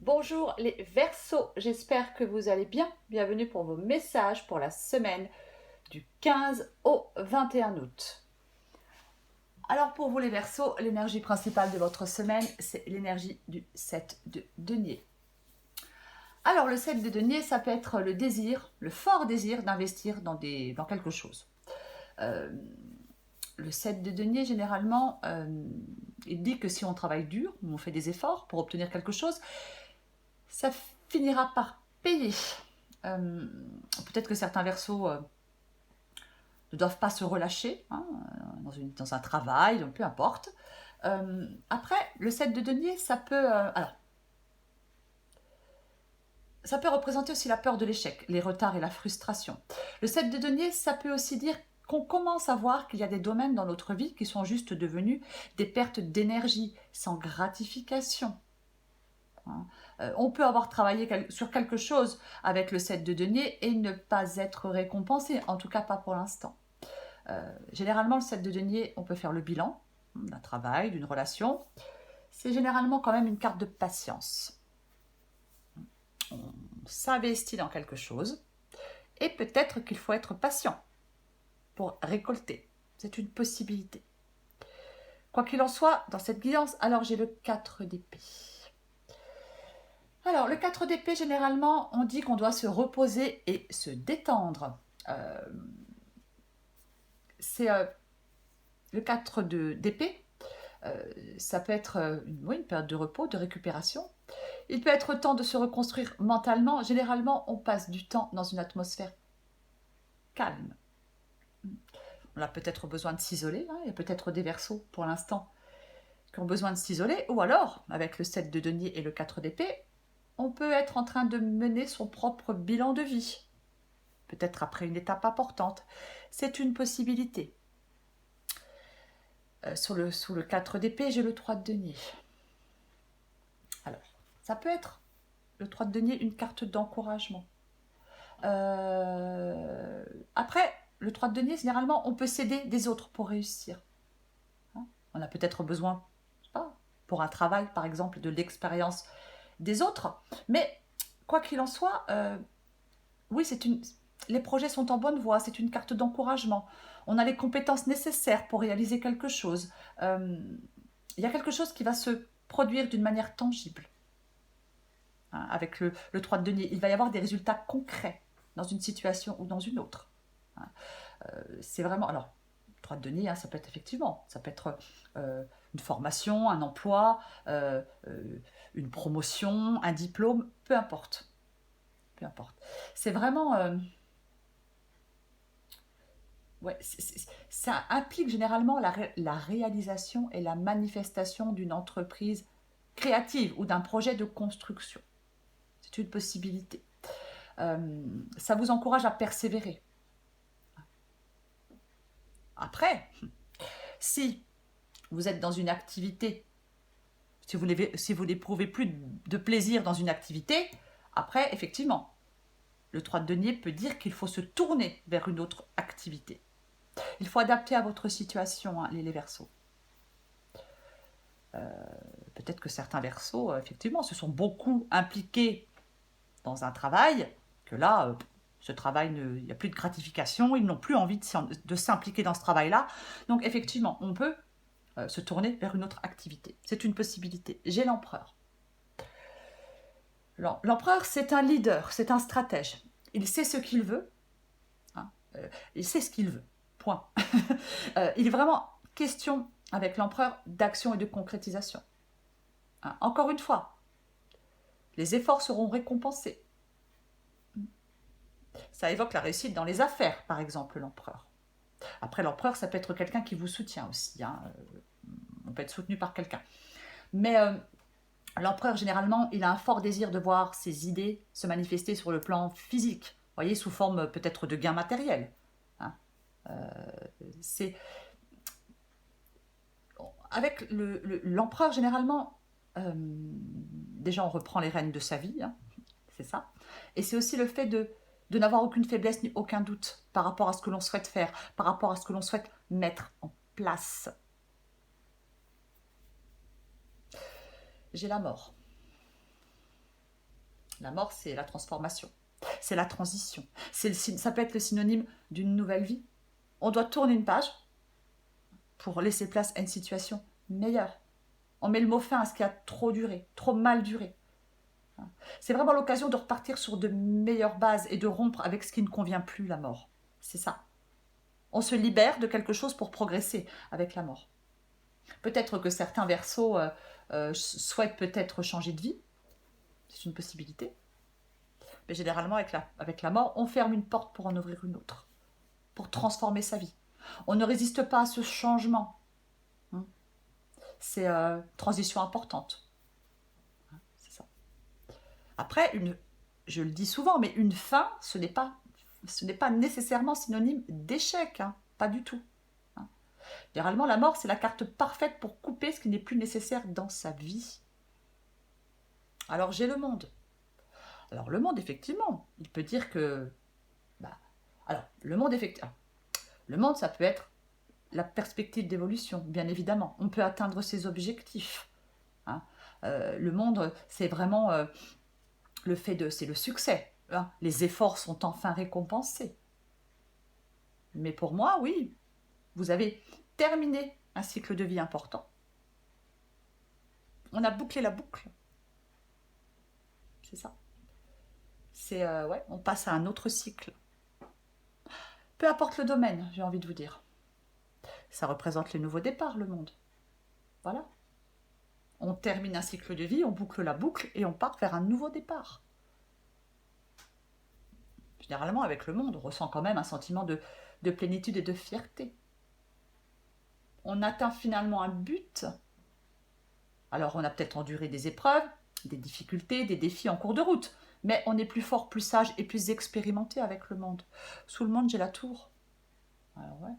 Bonjour les Verseaux, j'espère que vous allez bien. Bienvenue pour vos messages pour la semaine du 15 au 21 août. Alors pour vous les Verseaux, l'énergie principale de votre semaine, c'est l'énergie du 7 de denier. Alors le 7 de denier, ça peut être le désir, le fort désir d'investir dans quelque chose. Le 7 de denier, généralement, il dit que si on travaille dur, on fait des efforts pour obtenir quelque chose, ça finira par payer. Peut-être que certains Verseaux ne doivent pas se relâcher dans un travail, donc peu importe. Après, le 7 de denier, ça peut représenter aussi la peur de l'échec, les retards et la frustration. Le 7 de denier, ça peut aussi dire qu'on commence à voir qu'il y a des domaines dans notre vie qui sont juste devenus des pertes d'énergie, sans gratification. On peut avoir travaillé sur quelque chose avec le 7 de denier et ne pas être récompensé, en tout cas pas pour l'instant. Généralement, le 7 de denier, on peut faire le bilan d'un travail, d'une relation. C'est généralement quand même une carte de patience. On s'investit dans quelque chose et peut-être qu'il faut être patient pour récolter. C'est une possibilité. Quoi qu'il en soit, dans cette guidance, alors j'ai le 4 d'épée. Alors, le 4 d'épée, généralement, on dit qu'on doit se reposer et se détendre. C'est le 4 d'épée. Ça peut être une période de repos, de récupération. Il peut être temps de se reconstruire mentalement. Généralement, on passe du temps dans une atmosphère calme. On a peut-être besoin de s'isoler. Il y a peut-être des Verseaux, pour l'instant, qui ont besoin de s'isoler. Ou alors, avec le 7 de denier et le 4 d'épée, on peut être en train de mener son propre bilan de vie. Peut-être après une étape importante. C'est une possibilité. Sous le 4 d'épée, j'ai le 3 de denier. Alors, ça peut être, le 3 de denier, une carte d'encouragement. Après, le 3 de denier, généralement, on peut s'aider des autres pour réussir. On a peut-être besoin, je sais pas, pour un travail, par exemple, de l'expérience des autres. Mais, quoi qu'il en soit, oui, les projets sont en bonne voie, c'est une carte d'encouragement. On a les compétences nécessaires pour réaliser quelque chose. Il y a quelque chose qui va se produire d'une manière tangible. Avec le 3 de denier, il va y avoir des résultats concrets dans une situation ou dans une autre. C'est vraiment... Alors, 3 de denier, ça peut être effectivement, ça peut être une formation, un emploi, une promotion, un diplôme, peu importe. Peu importe. C'est vraiment... ça implique généralement la réalisation et la manifestation d'une entreprise créative ou d'un projet de construction. C'est une possibilité. Ça vous encourage à persévérer. Après, si vous êtes dans une activité, si vous n'éprouvez plus de plaisir dans une activité, après, effectivement, le 3 de denier peut dire qu'il faut se tourner vers une autre activité. Il faut adapter à votre situation, les Verseaux. Peut-être que certains Verseaux, effectivement, se sont beaucoup impliqués dans un travail, que là, ce travail, il n'y a plus de gratification, ils n'ont plus envie de s'impliquer dans ce travail-là. Donc, effectivement, on peut se tourner vers une autre activité. C'est une possibilité. J'ai l'empereur. L'empereur, c'est un leader, c'est un stratège. Il sait ce qu'il veut. Il sait ce qu'il veut. Point. Il est vraiment question, avec l'empereur, d'action et de concrétisation. Encore une fois, les efforts seront récompensés. Ça évoque la réussite dans les affaires, par exemple, l'empereur. Après, l'empereur, ça peut être quelqu'un qui vous soutient aussi. On peut être soutenu par quelqu'un. Mais l'empereur, généralement, il a un fort désir de voir ses idées se manifester sur le plan physique. Vous voyez, sous forme peut-être de gains matériels. Avec l'empereur, généralement, déjà, on reprend les rênes de sa vie. C'est ça. Et c'est aussi le fait de n'avoir aucune faiblesse ni aucun doute par rapport à ce que l'on souhaite faire, par rapport à ce que l'on souhaite mettre en place. J'ai la mort. La mort, c'est la transformation. C'est la transition. Ça peut être le synonyme d'une nouvelle vie. On doit tourner une page pour laisser place à une situation meilleure. On met le mot fin à ce qui a trop duré, trop mal duré. C'est vraiment l'occasion de repartir sur de meilleures bases et de rompre avec ce qui ne convient plus, la mort. C'est ça. On se libère de quelque chose pour progresser avec la mort. Peut-être que certains versos souhaitent peut-être changer de vie. C'est une possibilité. Mais généralement, avec la mort, on ferme une porte pour en ouvrir une autre. Pour transformer sa vie. On ne résiste pas à ce changement. C'est une transition importante. C'est ça. Après, je le dis souvent, mais une fin, ce n'est pas nécessairement synonyme d'échec. Pas du tout. Généralement, la mort, c'est la carte parfaite pour couper ce qui n'est plus nécessaire dans sa vie. Alors, j'ai le monde. Alors, le monde, effectivement, il peut dire que... alors, le monde, effectivement... Le monde, ça peut être la perspective d'évolution, bien évidemment. On peut atteindre ses objectifs. Le monde, c'est vraiment c'est le succès. Les efforts sont enfin récompensés. Mais pour moi, oui, vous avez terminé un cycle de vie important. On a bouclé la boucle. C'est ça. On passe à un autre cycle. Peu importe le domaine, j'ai envie de vous dire. Ça représente les nouveaux départs, le monde. Voilà. On termine un cycle de vie, on boucle la boucle et on part vers un nouveau départ. Généralement, avec le monde, on ressent quand même un sentiment de plénitude et de fierté. On atteint finalement un but. Alors, on a peut-être enduré des épreuves, des difficultés, des défis en cours de route, mais on est plus fort, plus sage et plus expérimenté avec le monde. Sous le monde, j'ai la tour. Alors, ouais.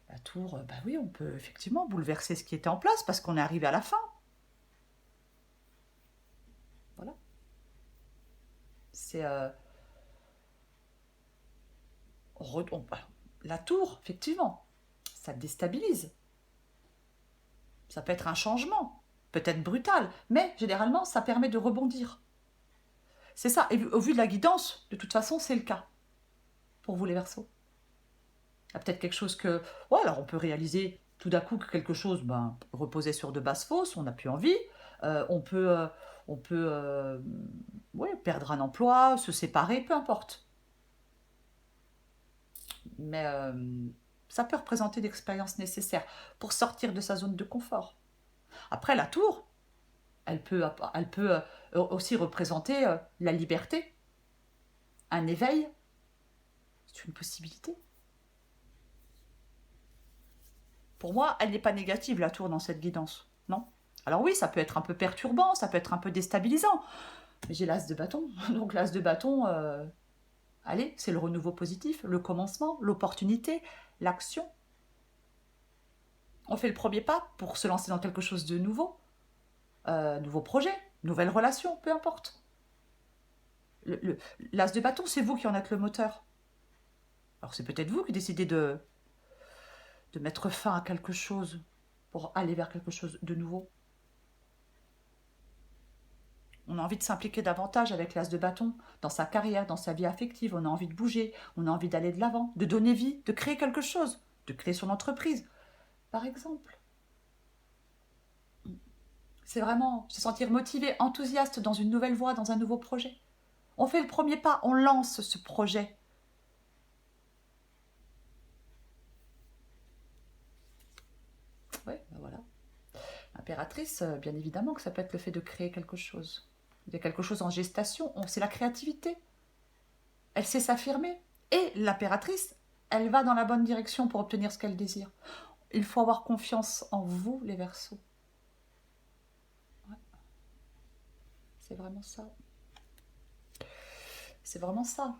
La tour, oui, on peut effectivement bouleverser ce qui était en place parce qu'on est arrivé à la fin. Voilà. C'est... la tour, effectivement, ça déstabilise. Ça peut être un changement, peut-être brutal, mais généralement, ça permet de rebondir. C'est ça, et au vu de la guidance, de toute façon, c'est le cas pour vous les Verseaux. Il y a peut-être quelque chose que... Ouais, alors on peut réaliser tout d'un coup que quelque chose reposait sur de bases fausses, on n'a plus envie, on peut perdre un emploi, se séparer, peu importe. Mais ça peut représenter l'expérience nécessaire pour sortir de sa zone de confort. Après, la tour, elle peut aussi représenter la liberté, un éveil. C'est une possibilité. Pour moi, elle n'est pas négative, la tour, dans cette guidance. Non. Alors oui, ça peut être un peu perturbant, ça peut être un peu déstabilisant. Mais j'ai l'as de bâton. Donc l'as de bâton, allez, c'est le renouveau positif, le commencement, l'opportunité, l'action. On fait le premier pas pour se lancer dans quelque chose de nouveau. Nouveau projet, nouvelle relation, peu importe. L'as de bâton, c'est vous qui en êtes le moteur. Alors c'est peut-être vous qui décidez de mettre fin à quelque chose pour aller vers quelque chose de nouveau. On a envie de s'impliquer davantage avec l'as de bâton, dans sa carrière, dans sa vie affective. On a envie de bouger, on a envie d'aller de l'avant, de donner vie, de créer quelque chose, de créer son entreprise, par exemple. C'est vraiment se sentir motivé, enthousiaste dans une nouvelle voie, dans un nouveau projet. On fait le premier pas, on lance ce projet. Oui, voilà. Impératrice, bien évidemment que ça peut être le fait de créer quelque chose. Il y a quelque chose en gestation, c'est la créativité. Elle sait s'affirmer. Et l'impératrice, elle va dans la bonne direction pour obtenir ce qu'elle désire. Il faut avoir confiance en vous, les Verseaux. Ouais. C'est vraiment ça. C'est vraiment ça.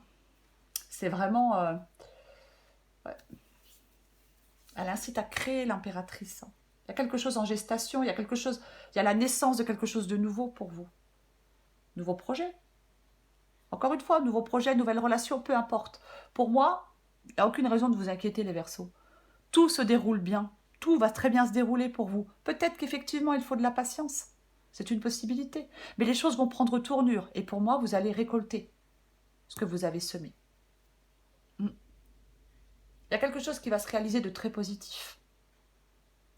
C'est vraiment... ouais. Elle incite à créer l'impératrice. Il y a quelque chose en gestation, il y a la naissance de quelque chose de nouveau pour vous. Nouveau projet. Encore une fois, nouveau projet, nouvelle relation, peu importe. Pour moi, il n'y a aucune raison de vous inquiéter, les Verseaux. Tout se déroule bien. Tout va très bien se dérouler pour vous. Peut-être qu'effectivement, il faut de la patience. C'est une possibilité. Mais les choses vont prendre tournure. Et pour moi, vous allez récolter ce que vous avez semé. Mm. Il y a quelque chose qui va se réaliser de très positif.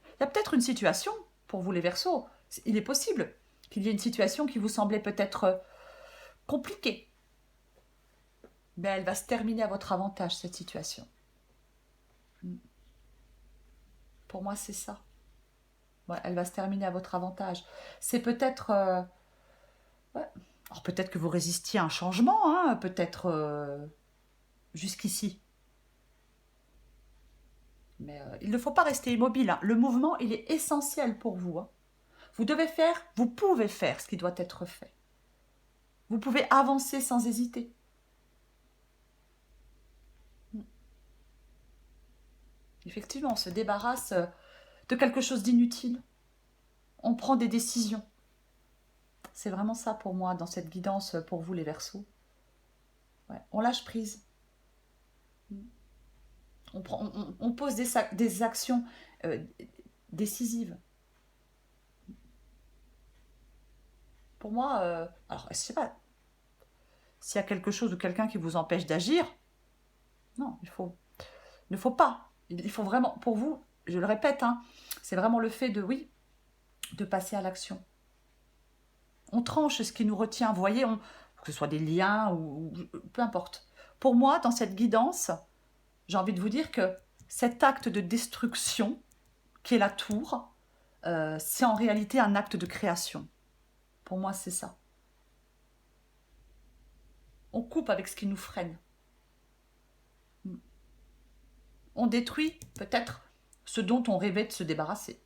Il y a peut-être une situation, pour vous les Verseaux, il est possible qu'il y ait une situation qui vous semblait peut-être compliquée. Mais elle va se terminer à votre avantage, cette situation. Pour moi, c'est ça. Ouais, elle va se terminer à votre avantage. C'est peut-être... ouais. Alors peut-être que vous résistiez à un changement, hein, peut-être jusqu'ici. Mais il ne faut pas rester immobile, hein. Le mouvement, il est essentiel pour vous, hein. Vous devez faire, vous pouvez faire ce qui doit être fait. Vous pouvez avancer sans hésiter. Effectivement, on se débarrasse de quelque chose d'inutile. On prend des décisions. C'est vraiment ça pour moi, dans cette guidance pour vous les Verseaux. Ouais, on lâche prise. On pose des actions décisives. Pour moi, alors je sais pas, s'il y a quelque chose ou quelqu'un qui vous empêche d'agir, non, il ne faut pas. Il faut vraiment, pour vous, je le répète, hein, c'est vraiment le fait de, oui, de passer à l'action. On tranche ce qui nous retient, vous voyez, que ce soit des liens ou peu importe. Pour moi, dans cette guidance, j'ai envie de vous dire que cet acte de destruction, qui est la tour, c'est en réalité un acte de création. Pour moi, c'est ça. On coupe avec ce qui nous freine. On détruit peut-être ce dont on rêvait de se débarrasser.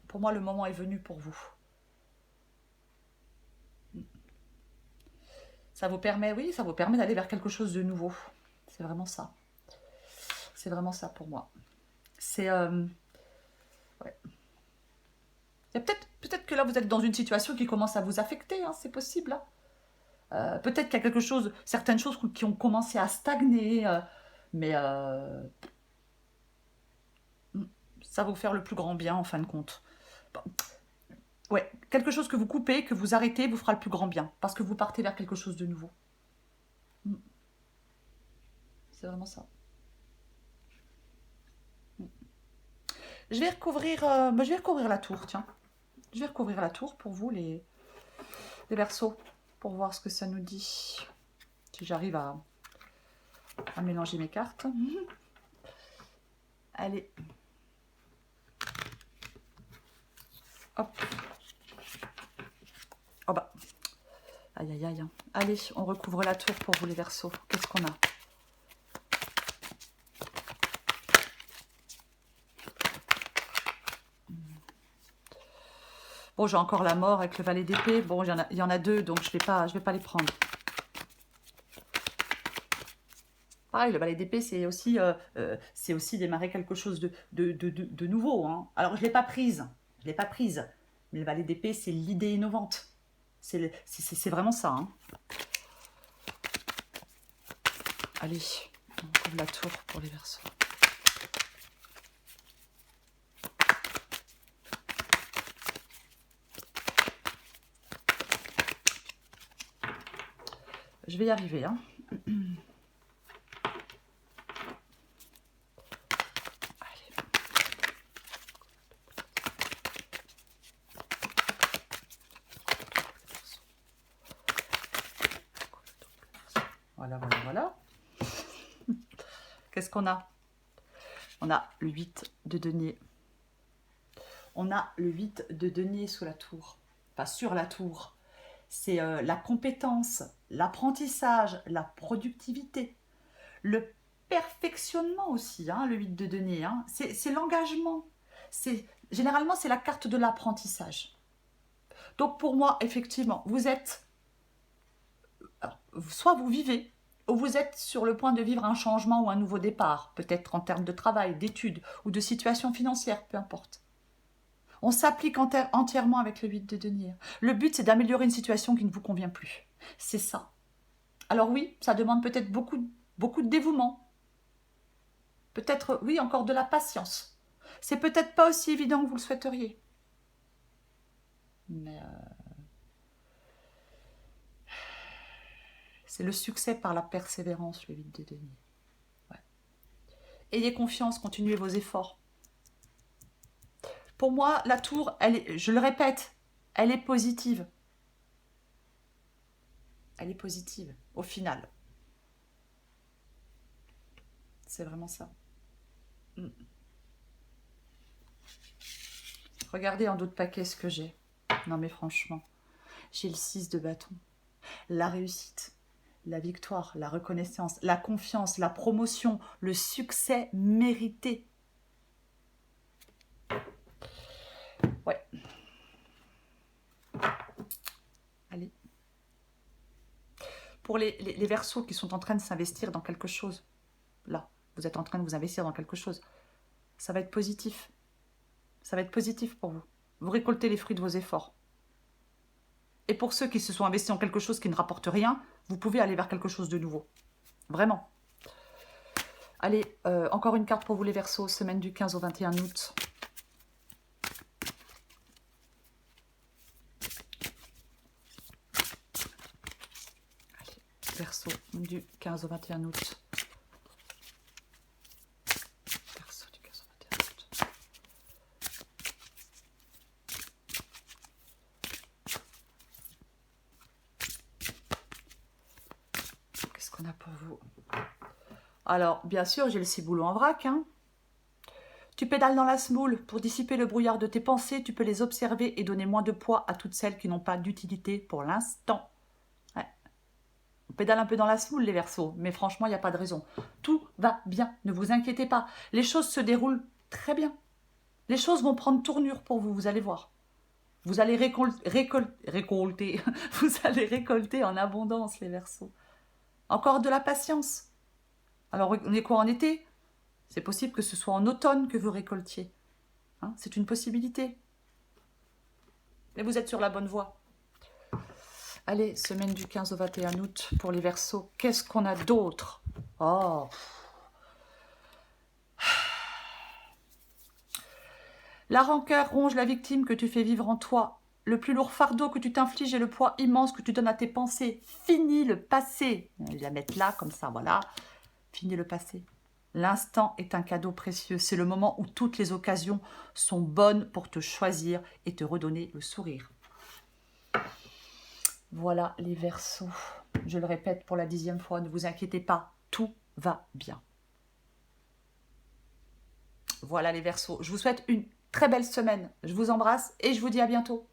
Pour moi, le moment est venu pour vous. Ça vous permet, oui, ça vous permet d'aller vers quelque chose de nouveau. C'est vraiment ça. C'est vraiment ça pour moi. C'est... ouais. Peut-être que là, vous êtes dans une situation qui commence à vous affecter, hein, c'est possible. Hein. Peut-être qu'il y a quelque chose, certaines choses qui ont commencé à stagner, mais ça va vous faire le plus grand bien en fin de compte. Bon. Ouais, quelque chose que vous coupez, que vous arrêtez, vous fera le plus grand bien, parce que vous partez vers quelque chose de nouveau. C'est vraiment ça. Je vais recouvrir la tour, tiens. Je vais recouvrir la tour pour vous, les Verseaux, pour voir ce que ça nous dit. Si j'arrive à mélanger mes cartes. Allez. Hop. Oh bah. Aïe, aïe, aïe. Allez, on recouvre la tour pour vous, les Verseaux. Qu'est-ce qu'on a? Bon, j'ai encore la mort avec le valet d'épée. Bon, il y en a deux, donc je vais pas les prendre. Pareil, le valet d'épée, c'est aussi démarrer quelque chose de nouveau. Hein. Alors, je ne l'ai pas prise. Mais le valet d'épée, c'est l'idée innovante. C'est vraiment ça. Hein. Allez, on trouve la tour pour les Verseaux. Je vais y arriver. Hein. Voilà. Qu'est-ce qu'on a? On a le 8 de denier. On a le 8 de denier sous la tour. Enfin, sur la tour. C'est la compétence, l'apprentissage, la productivité, le perfectionnement aussi, hein, le 8 de denier. Hein. C'est l'engagement. Généralement, c'est la carte de l'apprentissage. Donc pour moi, effectivement, vous êtes... Alors, soit vous vivez, ou vous êtes sur le point de vivre un changement ou un nouveau départ, peut-être en termes de travail, d'études ou de situation financière, peu importe. On s'applique entièrement avec le 8 de denier. Le but, c'est d'améliorer une situation qui ne vous convient plus. C'est ça. Alors oui, ça demande peut-être beaucoup de dévouement. Peut-être, oui, encore de la patience. C'est peut-être pas aussi évident que vous le souhaiteriez. Mais c'est le succès par la persévérance, le 8 de denier. Ouais. Ayez confiance, continuez vos efforts. Pour moi, la tour, je le répète, elle est positive. Elle est positive, au final. C'est vraiment ça. Regardez en d'autres paquets ce que j'ai. Non mais franchement, j'ai le 6 de bâton. La réussite, la victoire, la reconnaissance, la confiance, la promotion, le succès mérité. Ouais. Allez. Pour les Verseaux qui sont en train de s'investir dans quelque chose, là, vous êtes en train de vous investir dans quelque chose, ça va être positif. Ça va être positif pour vous. Vous récoltez les fruits de vos efforts. Et pour ceux qui se sont investis en quelque chose qui ne rapporte rien, vous pouvez aller vers quelque chose de nouveau. Vraiment. Allez, encore une carte pour vous les Verseaux, semaine du 15 au 21 août. Allez, Verseau du 15 au 21 août. Verseau du 15 au 21 août. Qu'est-ce qu'on a pour vous? Alors, bien sûr, j'ai le ciboulot en vrac. Hein. Tu pédales dans la semoule. Pour dissiper le brouillard de tes pensées, tu peux les observer et donner moins de poids à toutes celles qui n'ont pas d'utilité pour l'instant. Ouais. On pédale un peu dans la semoule, les Verseaux, mais franchement, il n'y a pas de raison. Tout va bien, ne vous inquiétez pas. Les choses se déroulent très bien. Les choses vont prendre tournure pour vous, vous allez voir. Vous allez récolter. Vous allez récolter en abondance, les Verseaux. Encore de la patience. Alors, on est quoi en été? C'est possible que ce soit en automne que vous récoltiez. Hein, c'est une possibilité. Mais vous êtes sur la bonne voie. Allez, semaine du 15 au 21 août pour les Verseaux. Qu'est-ce qu'on a d'autre? Oh. La rancœur ronge la victime que tu fais vivre en toi. Le plus lourd fardeau que tu t'infliges et le poids immense que tu donnes à tes pensées. Fini le passé. On va la mettre là, comme ça, voilà. Fini le passé. L'instant est un cadeau précieux. C'est le moment où toutes les occasions sont bonnes pour te choisir et te redonner le sourire. Voilà les Verseaux. Je le répète pour la 10e fois, ne vous inquiétez pas, tout va bien. Voilà les Verseaux. Je vous souhaite une très belle semaine. Je vous embrasse et je vous dis à bientôt.